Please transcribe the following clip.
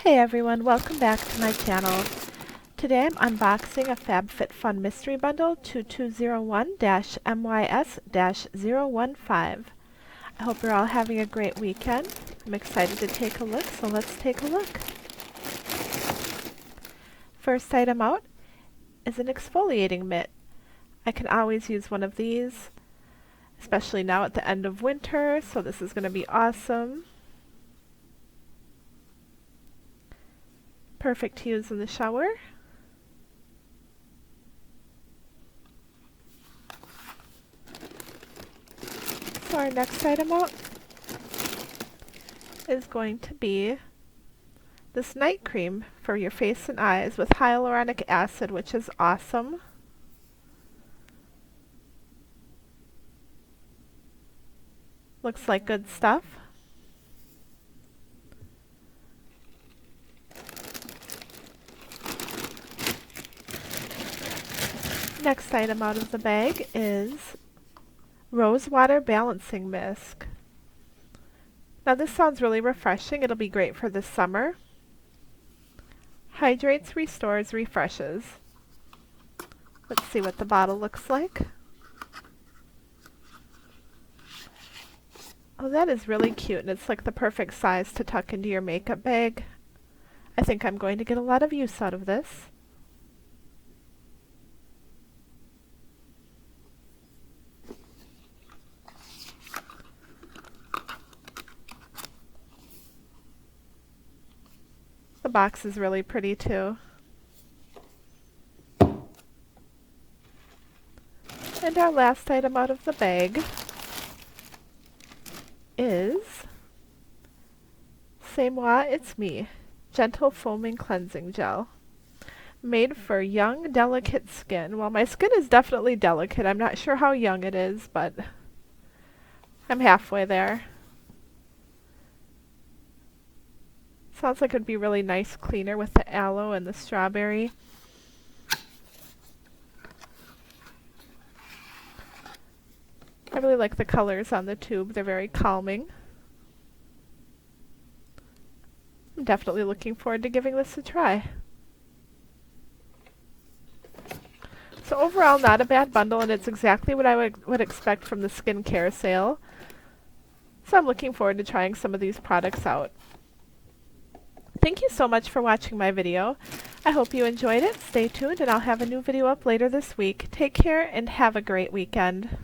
Hey everyone, welcome back to my channel. Today I'm unboxing a FabFitFun mystery bundle 2201-MYS-015. I hope you're all having a great weekend. I'm excited to take a look, so let's take a look. First item out is an exfoliating mitt. I can always use one of these, especially now at the end of winter, so this is going to be awesome. Perfect to use in the shower. So our next item out is going to be this night cream for your face and eyes with hyaluronic acid, which is awesome. Looks like good stuff. Next item out of the bag is Rose Water Balancing Mist. Now this sounds really refreshing. It'll be great for this summer. Hydrates, restores, refreshes. Let's see what the bottle looks like. Oh, that is really cute, and it's like the perfect size to tuck into your makeup bag. I think I'm going to get a lot of use out of this. The box is really pretty too. And our last item out of the bag is C'est Moi, It's Me Gentle Foaming Cleansing Gel. Made for young, delicate skin. Well, my skin is definitely delicate. I'm not sure how young it is, but I'm halfway there. Sounds like it would be really nice cleaner with the aloe and the strawberry. I really like the colors on the tube. They're very calming. I'm definitely looking forward to giving this a try. So overall, not a bad bundle, and it's exactly what I would expect from the skincare sale. So I'm looking forward to trying some of these products out. Thank you so much for watching my video. I hope you enjoyed it. Stay tuned and I'll have a new video up later this week. Take care and have a great weekend.